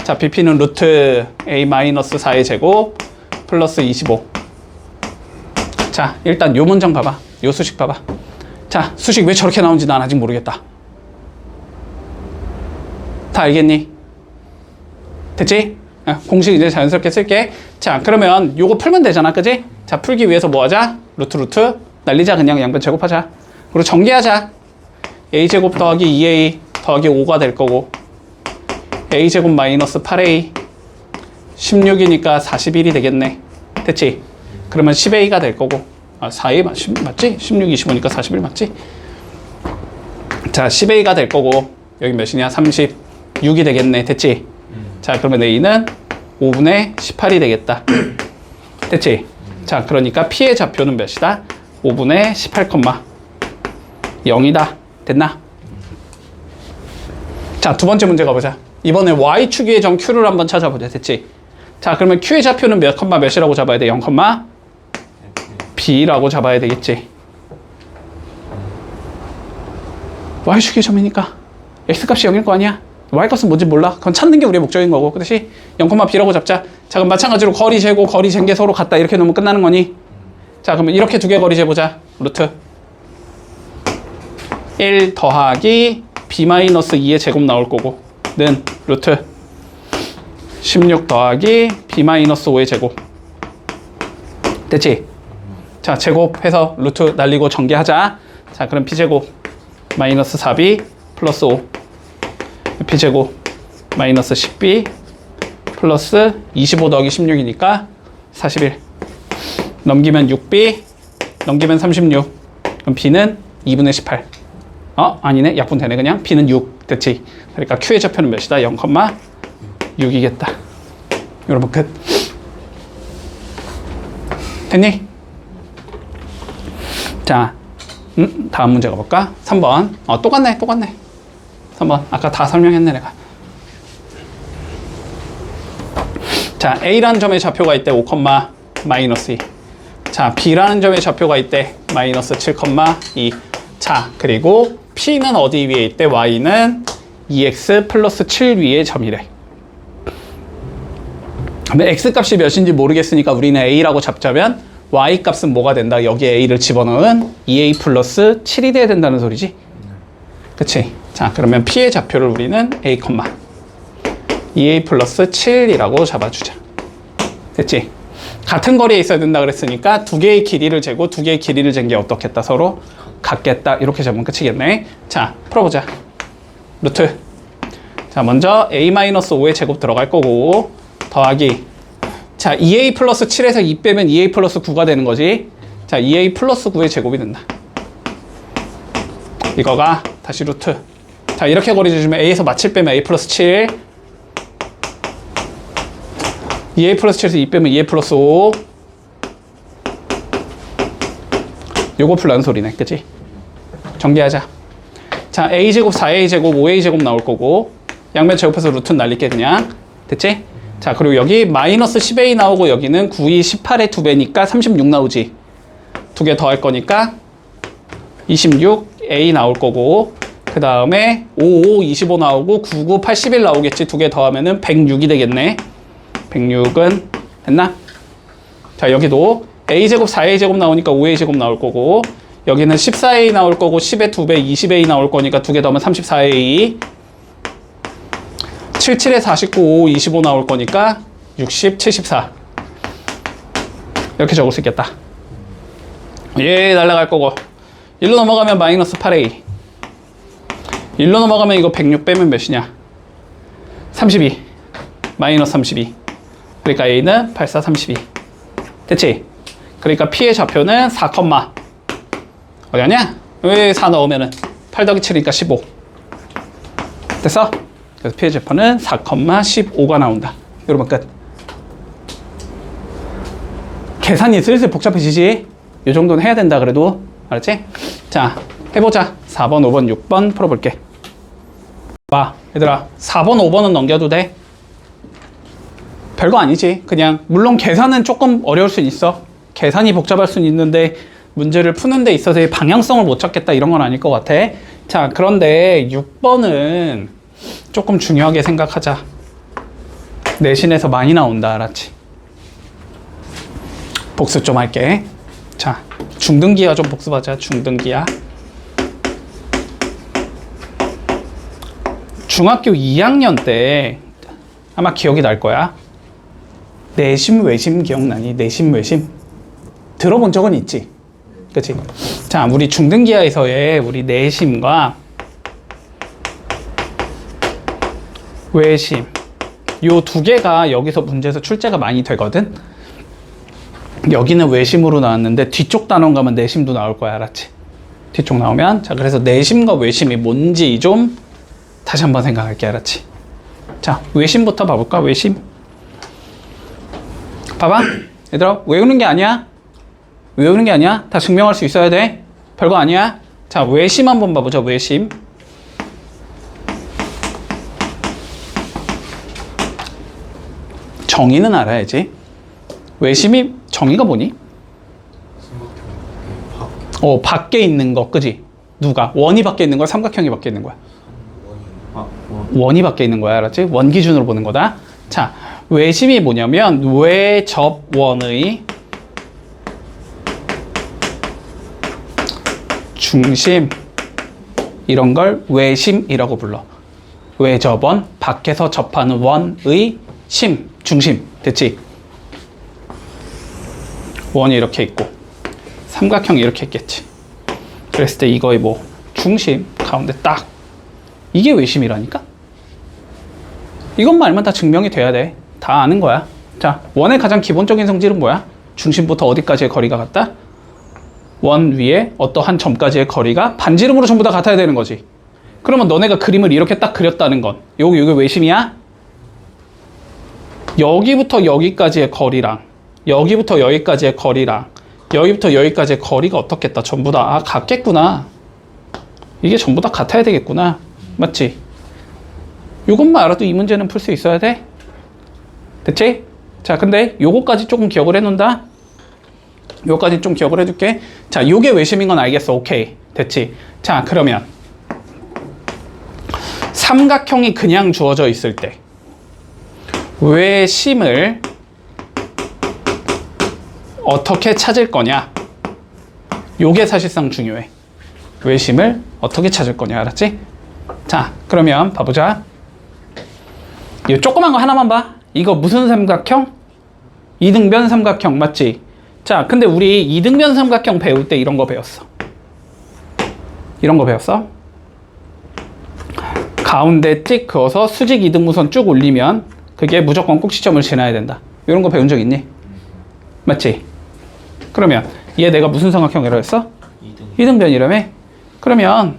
자, BP는 루트 A 마이너스 4의 제곱 플러스 25. 자, 일단 요 문장 봐봐. 요 수식 봐봐. 자, 수식 왜 저렇게 나오는지 난 아직 모르겠다. 다 알겠니? 됐지? 공식 이제 자연스럽게 쓸게. 자, 그러면 요거 풀면 되잖아, 그지? 자, 풀기 위해서 뭐 하자? 루트 날리자. 그냥 양변 제곱하자. 그리고 전개하자. a제곱 더하기 2a 더하기 5가 될 거고, a제곱 마이너스 8a 16이니까 41이 되겠네. 됐지? 그러면 10a가 될 거고, 4a 맞지? 16, 25니까 41 맞지? 자, 10a가 될 거고, 여기 몇이냐? 36이 되겠네. 됐지? 자, 그러면 a는 5분의 18이 되겠다. 됐지? 자, 그러니까 p의 좌표는 몇이다? 5분의 18, 0이다. 됐나? 자, 두 번째 문제 가보자. 이번에 y축의 점 q를 한번 찾아보자. 됐지? 자, 그러면 q의 좌표는 몇 컴마 몇이라고 잡아야 돼? 0, b라고 잡아야 되겠지. y축의 점이니까 x값이 0일 거 아니야? y값은 뭔지 몰라. 그건 찾는 게 우리의 목적인 거고. 그렇지? 0, b라고 잡자. 자, 그럼 마찬가지로 거리 재고 거리 잰 게 서로 같다. 이렇게 놓으면 끝나는 거니? 자, 그러면 이렇게 두 개 거리 재보자. 루트 1 더하기 b-2의 제곱 나올 거고, 는 루트 16 더하기 b-5의 제곱. 됐지? 자, 제곱해서 루트 날리고 전개하자. 자, 그럼 b제곱 마이너스 4b 플러스 5, b제곱 마이너스 10b 플러스 25 더하기 16이니까 41. 넘기면 6b, 넘기면 36. 그럼 b는 2분의 18. 아니네. 약분 되네. 그냥 b는 6. 됐지? 그러니까 q의 좌표는 몇이다? 0,6이겠다. 여러분 끝. 됐니? 자, 다음 문제 가볼까? 3번. 똑같네. 3번. 아까 다 설명했네, 내가. 자, A라는 점의 좌표가 있대. 5, 마이너스 2. 자, B라는 점의 좌표가 있대. 마이너스 7, 2. 자, 그리고 P는 어디 위에 있대? Y는 2x 플러스 7 위에 점이래. 그러면 X값이 몇인지 모르겠으니까 우리는 A라고 잡자면 Y값은 뭐가 된다? 여기에 A를 집어넣은 2A 플러스 7이 돼야 된다는 소리지? 그치? 자, 그러면 P의 좌표를 우리는 A, 2A 플러스 7이라고 잡아주자. 됐지? 같은 거리에 있어야 된다 그랬으니까 두 개의 길이를 재고 두 개의 길이를 잰 게 어떻겠다? 서로 같겠다. 이렇게 잡으면 끝이겠네. 자, 풀어보자. 루트. 자, 먼저 A-5의 제곱 들어갈 거고, 더하기. 자, 2A 플러스 7에서 2 빼면 2A 플러스 9가 되는 거지. 자, 2A 플러스 9의 제곱이 된다. 이거가 다시 루트. 자, 이렇게 거리 주시면 A에서 마7 빼면 A 플러스 7. 2A 플러스 7에서 2 빼면 2A 플러스 5. 요거 풀라는 소리네. 그치? 전개하자. 자, A제곱 4A제곱 5A제곱 나올 거고, 양면 제곱해서 루트 날릴게 그냥. 됐지? 자, 그리고 여기 마이너스 10A 나오고 여기는 9, 2, 18의 2배니까 36 나오지. 두 개 더할 거니까 26A 나올 거고, 그 다음에 5, 5, 25 나오고 9, 9, 81 나오겠지. 두 개 더하면은 106이 되겠네. 106은 됐나? 자, 여기도 A제곱 4A제곱 나오니까 5A제곱 나올 거고, 여기는 14A 나올 거고 10의 2배 20A 나올 거니까 두 개 더하면 34A. 7, 7에 49, 5, 25 나올 거니까 60, 74. 이렇게 적을 수 있겠다. 얘 날라갈 거고, 1로 넘어가면 마이너스 8A. 1로 넘어가면 이거 106 빼면 몇이냐? 32. 마이너스 32. 그러니까 A는 84, 32. 됐지? 그러니까 P의 좌표는 4, 어디 갔냐? 왜 4 넣으면은 8 더하기 7이니까 15. 됐어? 그래서 P의 좌표는 4, 15가 나온다. 여러분 끝. 계산이 슬슬 복잡해지지? 이 정도는 해야 된다 그래도. 알았지? 자, 해보자. 4번, 5번, 6번 풀어볼게. 봐, 얘들아. 4번, 5번은 넘겨도 돼. 별거 아니지. 그냥 물론 계산은 조금 어려울 수 있어. 계산이 복잡할 수는 있는데 문제를 푸는 데 있어서의 방향성을 못 찾겠다 이런 건 아닐 것 같아. 자, 그런데 6번은 조금 중요하게 생각하자. 내신에서 많이 나온다. 알았지? 복습 좀 할게. 자, 중등기하 좀 복습하자. 중등기하. 중학교 2학년 때 아마 기억이 날 거야. 내심 외심 기억나니? 내심 외심 들어본 적은 있지, 그치? 자, 우리 중등기하에서의 우리 내심과 외심 요 두 개가 여기서 문제에서 출제가 많이 되거든. 여기는 외심으로 나왔는데 뒤쪽 단원 가면 내심도 나올 거야. 알았지? 뒤쪽 나오면. 자, 그래서 내심과 외심이 뭔지 좀 다시 한번 생각할게. 알았지? 자, 외심부터 봐볼까? 외심. 봐봐. 얘들아, 외우는 게 아니야. 외우는 게 아니야. 다 증명할 수 있어야 돼. 별거 아니야. 자, 외심 한번 봐보자. 외심. 정의는 알아야지. 외심이 정의가 뭐니? 밖에 있는 거, 그지? 누가? 원이 밖에 있는 거야? 삼각형이 밖에 있는 거야? 원이 밖에 있는 거야. 알았지? 원 기준으로 보는 거다. 자, 외심이 뭐냐면 외접원의 중심, 이런 걸 외심이라고 불러. 외접원, 밖에서 접하는 원의 심, 중심. 됐지? 원이 이렇게 있고 삼각형이 이렇게 있겠지. 그랬을 때 이거의 뭐 중심 가운데 딱 이게 외심이라니까. 이것만 알면 다 증명이 돼야 돼. 다 아는 거야. 자, 원의 가장 기본적인 성질은 뭐야? 중심부터 어디까지의 거리가 같다? 원 위에 어떠한 점까지의 거리가 반지름으로 전부 다 같아야 되는 거지. 그러면 너네가 그림을 이렇게 딱 그렸다는 건 요게 외심이야? 여기부터 여기까지의 거리랑 여기부터 여기까지의 거리랑 여기부터 여기까지의 거리가 어떻겠다. 전부 다 같겠구나. 이게 전부 다 같아야 되겠구나. 맞지? 요것만 알아도 이 문제는 풀 수 있어야 돼. 됐지? 자, 근데 요거까지 조금 기억을 해놓는다. 요거까지 좀 기억을 해줄게. 자, 요게 외심인 건 알겠어. 오케이. 됐지? 자, 그러면 삼각형이 그냥 주어져 있을 때 외심을 어떻게 찾을 거냐? 요게 사실상 중요해. 외심을 어떻게 찾을 거냐. 알았지? 자, 그러면 봐보자. 이 조그만 거 하나만 봐. 이거 무슨 삼각형? 이등변 삼각형. 맞지? 자, 근데 우리 이등변 삼각형 배울 때 이런 거 배웠어. 이런 거 배웠어? 가운데 찍 그어서 수직 이등분선 쭉 올리면 그게 무조건 꼭 시점을 지나야 된다. 이런 거 배운 적 있니? 맞지? 그러면 얘 내가 무슨 삼각형이라고 했어? 이등변이라며? 그러면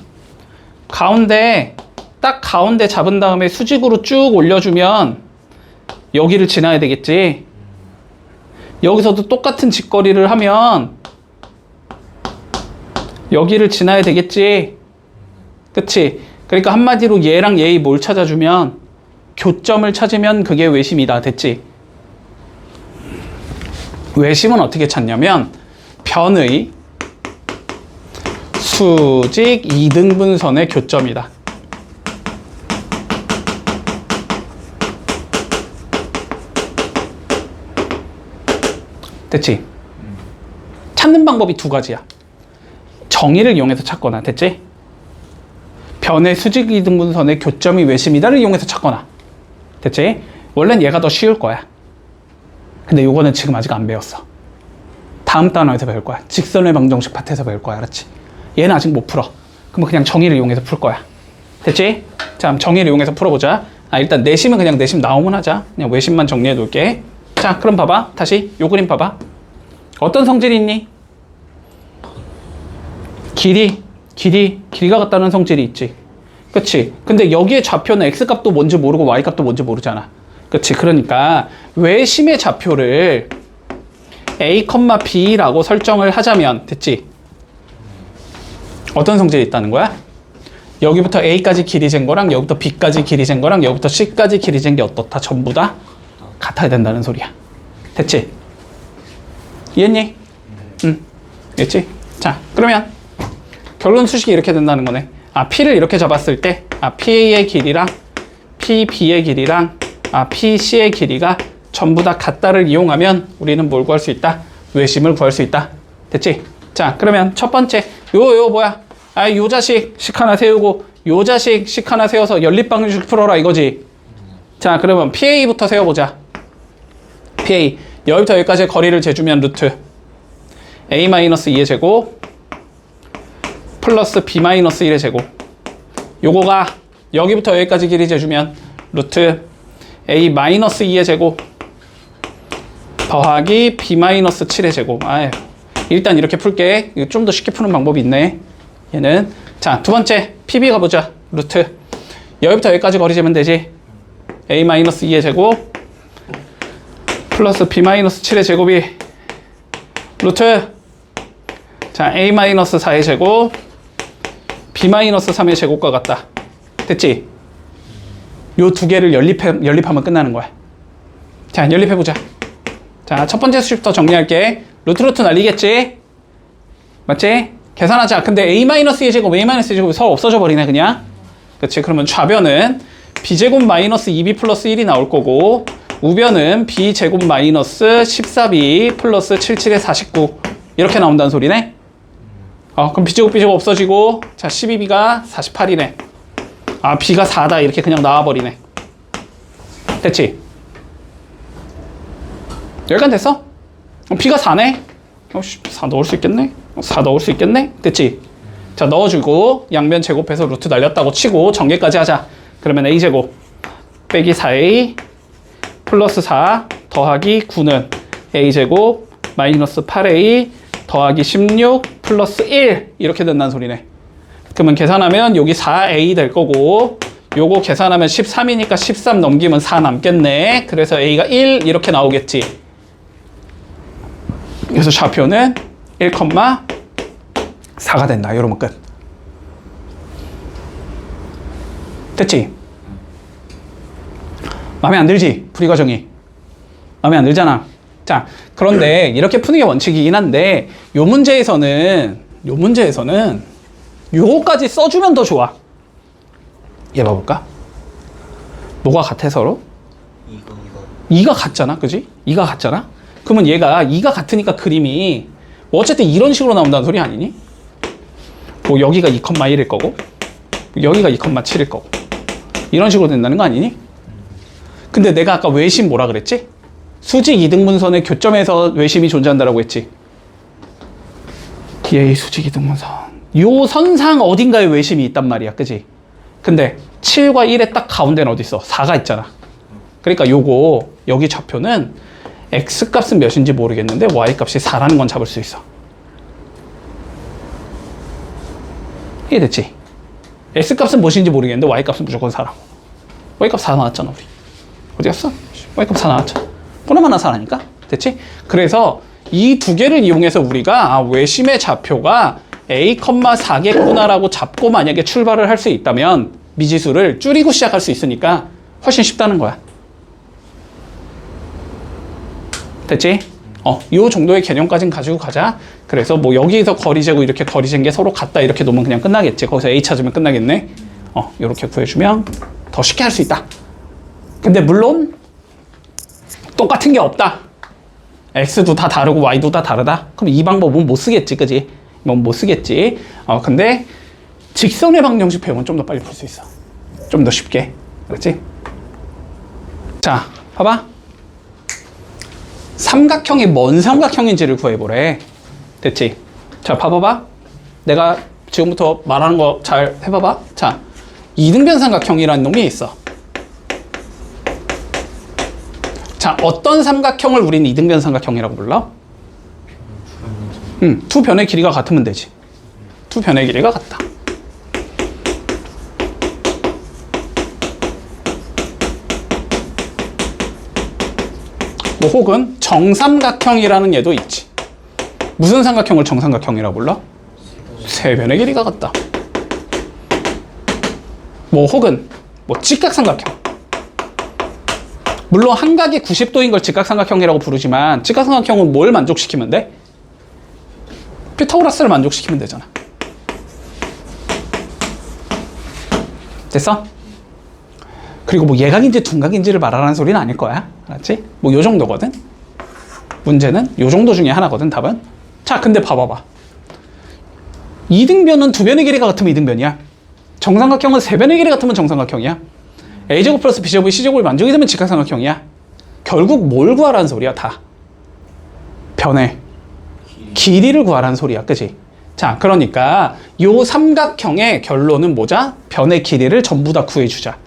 가운데 딱 가운데 잡은 다음에 수직으로 쭉 올려주면 여기를 지나야 되겠지. 여기서도 똑같은 직거리를 하면 여기를 지나야 되겠지. 그치? 그러니까 한마디로 얘랑 얘의 뭘 찾아주면 교점을 찾으면 그게 외심이다. 됐지? 외심은 어떻게 찾냐면 변의 수직 이등분선의 교점이다. 됐지? 찾는 방법이 두 가지야. 정의를 이용해서 찾거나. 됐지? 변의 수직 이등분선의 교점이 외심이다를 이용해서 찾거나. 됐지? 원래는 얘가 더 쉬울 거야. 근데 요거는 지금 아직 안 배웠어. 다음 단원에서 배울 거야. 직선의 방정식 파트에서 배울 거야. 알았지? 얘는 아직 못 풀어. 그럼 그냥 정의를 이용해서 풀 거야. 됐지? 자, 그럼 정의를 이용해서 풀어보자. 일단 내심은 그냥 내심 나오면 하자. 그냥 외심만 정리해 놓을게. 자, 그럼 봐봐. 다시 요 그림 봐봐. 어떤 성질이 있니? 길이가 같다는 성질이 있지. 그치? 근데 여기에 좌표는 x값도 뭔지 모르고 y값도 뭔지 모르잖아. 그치? 그러니까 외심의 좌표를 a, b라고 설정을 하자면 됐지? 어떤 성질이 있다는 거야? 여기부터 A까지 길이 잰 거랑 여기부터 B까지 길이 잰 거랑 여기부터 C까지 길이 잰 게 어떻다? 전부 다 같아야 된다는 소리야. 됐지? 이해했니? 응. 됐지? 자, 그러면 결론 수식이 이렇게 된다는 거네. P를 이렇게 잡았을 때 P의 길이랑 PB의 길이랑 PC의 길이가 전부 다 같다를 이용하면 우리는 뭘 구할 수 있다? 외심을 구할 수 있다. 됐지? 자, 그러면 첫 번째 요 뭐야? 요 자식 식 하나 세우고 요 자식 식 하나 세워서 연립방정식 풀어라 이거지. 자, 그러면 PA부터 세워보자. PA 여기부터 여기까지 거리를 재주면 루트 A-2의 제곱 플러스 B-1의 제곱, 요거가 여기부터 여기까지 길이 재주면 루트 A-2의 제곱 더하기 B-7의 제곱. 아유, 일단 이렇게 풀게. 좀 더 쉽게 푸는 방법이 있네. 얘는 자, 두 번째 PB 가보자. 루트 여기부터 여기까지 거리 재면 되지. A-2의 제곱 플러스 B-7의 제곱이 루트 자 A-4의 제곱 B-3의 제곱과 같다. 됐지? 요 두 개를 연립하면 끝나는 거야. 자, 연립해보자. 자, 첫 번째 수식부터 정리할게. 루트 날리겠지? 맞지? 계산하자. 근데 A-의 제곱, A-의 제곱이 서로 없어져 버리네, 그냥. 그치? 그러면 좌변은 B제곱 마이너스 2B 플러스 1이 나올 거고, 우변은 B제곱 마이너스 14B 플러스 77의 49. 이렇게 나온다는 소리네? 그럼 B제곱 없어지고, 자, 12B가 48이네. B가 4다. 이렇게 그냥 나와버리네. 됐지? 여기까지 됐어? B가 4네? 4 넣을 수 있겠네? 4 넣을 수 있겠네? 됐지? 자, 넣어주고 양변 제곱해서 루트 날렸다고 치고 전개까지 하자. 그러면 A제곱 빼기 4A 플러스 4 더하기 9는 A제곱 마이너스 8A 더하기 16 플러스 1 이렇게 된다는 소리네. 그러면 계산하면 여기 4A 될 거고 요거 계산하면 13이니까 13 넘기면 4 남겠네. 그래서 A가 1 이렇게 나오겠지. 그래서 좌표는 1,4가 된다. 이러면 끝. 됐지? 마음에 안 들지? 풀이 과정이. 마음에 안 들잖아. 자, 그런데 이렇게 푸는 게 원칙이긴 한데 요 문제에서는 요거까지 써주면 더 좋아. 얘 봐볼까? 뭐가 같아 서로? 2가 같잖아. 그지? 2가 같잖아. 그러면 얘가 2가 같으니까 그림이 어쨌든 이런 식으로 나온다는 소리 아니니? 뭐 여기가 2,1일 거고 여기가 2,7일 거고 이런 식으로 된다는 거 아니니? 근데 내가 아까 외심 뭐라 그랬지? 수직 이등분선의 교점에서 외심이 존재한다라고 했지. 얘의 수직 이등분선 요 선상 어딘가에 외심이 있단 말이야. 그지? 근데 7과 1의 딱 가운데는 어디 있어? 4가 있잖아. 그러니까 요거 여기 좌표는 X값은 몇인지 모르겠는데 Y값이 4라는 건 잡을 수 있어. 이해됐지? X값은 무엇인지 모르겠는데 Y값은 무조건 4라고. Y값 4 나왔잖아 우리. 어디 갔어? Y값 4 나왔잖아. 보나마나 4라니까? 됐지? 그래서 이 두 개를 이용해서 우리가 외심의 좌표가 A,4겠구나라고 잡고 만약에 출발을 할 수 있다면 미지수를 줄이고 시작할 수 있으니까 훨씬 쉽다는 거야. 됐지? 요 정도의 개념까지는 가지고 가자. 그래서 뭐 여기에서 거리 재고 이렇게 거리 잰 게 서로 같다 이렇게 놓으면 그냥 끝나겠지. 거기서 A 찾으면 끝나겠네. 요렇게 구해주면 더 쉽게 할 수 있다. 근데 물론 똑같은 게 없다. X도 다 다르고 Y도 다 다르다. 그럼 이 방법은 못 쓰겠지. 그지? 이건 못 쓰겠지. 근데 직선의 방정식 배우면 좀 더 빨리 풀 수 있어. 좀 더 쉽게. 그렇지? 자, 봐봐. 삼각형이 뭔 삼각형인지를 구해보래. 됐지? 자, 봐봐봐. 내가 지금부터 말하는 거 잘 해봐봐. 자, 이등변 삼각형이라는 놈이 있어. 자, 어떤 삼각형을 우리는 이등변 삼각형이라고 불러? 두 변의 길이가 같으면 되지. 두 변의 길이가 같다. 뭐 혹은 정삼각형이라는 얘도 있지. 무슨 삼각형을 정삼각형이라고 불러? 세 변의 길이가 같다. 뭐 혹은 뭐 직각삼각형. 물론 한각이 90도인 걸 직각삼각형이라고 부르지만 직각삼각형은 뭘 만족시키면 돼? 피타고라스를 만족시키면 되잖아. 됐어? 그리고 뭐 예각인지 둔각인지를 말하라는 소리는 아닐 거야. 알았지? 뭐 요 정도거든? 문제는 요 정도 중에 하나거든, 답은. 자, 근데 봐봐봐. 이등변은 두 변의 길이가 같으면 이등변이야. 정삼각형은 세 변의 길이 같으면 정삼각형이야. a제곱 플러스 b제곱이 c제곱이 만족이 되면 직각삼각형이야. 결국 뭘 구하라는 소리야, 다. 변의 길이를 구하라는 소리야, 그치? 자, 그러니까 요 삼각형의 결론은 뭐자? 변의 길이를 전부 다 구해주자.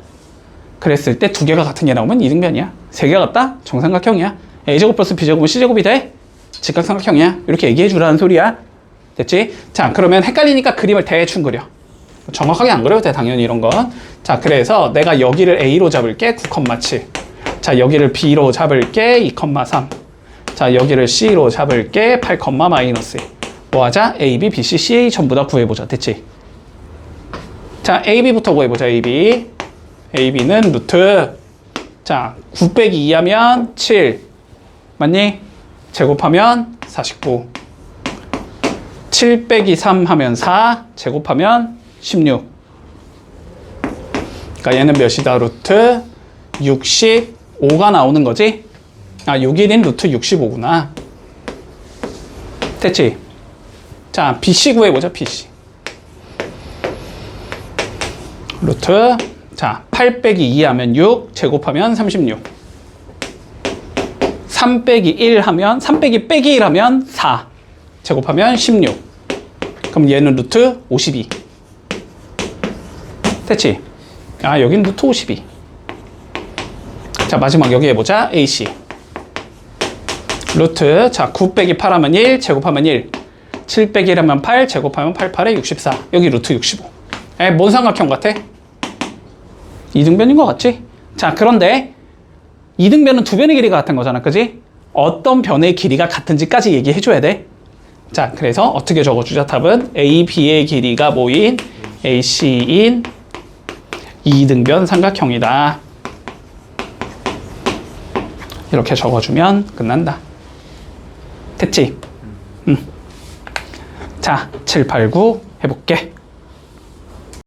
그랬을 때 두 개가 같은 게 나오면 이등변이야. 세 개가 같다? 정삼각형이야. a제곱 플러스 b제곱은 c제곱이 돼? 직각삼각형이야. 이렇게 얘기해 주라는 소리야. 됐지? 자, 그러면 헷갈리니까 그림을 대충 그려. 정확하게 안 그려도 돼, 당연히 이런 건. 자, 그래서 내가 여기를 a로 잡을게, 9,7. 자, 여기를 b로 잡을게, 2,3. 자, 여기를 c로 잡을게, 8, 마이너스 1. 뭐 하자? a, b, b, c, c, a 전부 다 구해보자. 됐지? 자, a, b부터 구해보자, a, b. a, b는 루트. 자, 9 빼기 2 하면 7. 맞니? 제곱하면 49. 7 빼기 3 하면 4. 제곱하면 16. 그러니까 얘는 몇이다? 루트 65가 나오는 거지? 아, 6일인 루트 65구나. 됐지? 자, BC 구해보자, BC. 루트, 자, 8 빼기 2 하면 6, 제곱하면 36. 3 빼기 1 하면, 3 빼기 빼기 1 하면 4. 제곱하면 16. 그럼 얘는 루트 52. 됐지? 아, 여긴 루트 52. 자, 마지막 여기 해보자. AC. 루트, 자, 9 빼기 8 하면 1, 제곱하면 1. 7 빼기 1 하면 8, 제곱하면 8, 8에 64. 여기 루트 65. 에, 뭔 삼각형 같아? 이등변인 것 같지? 자, 그런데 이등변은 두 변의 길이가 같은 거잖아, 그지? 어떤 변의 길이가 같은지까지 얘기해줘야 돼. 자, 그래서 어떻게 적어주자? 답은 A, B의 길이가 모인 AC인 이등변 삼각형이다. 이렇게 적어주면 끝난다. 됐지? 자, 7, 8, 9 해볼게.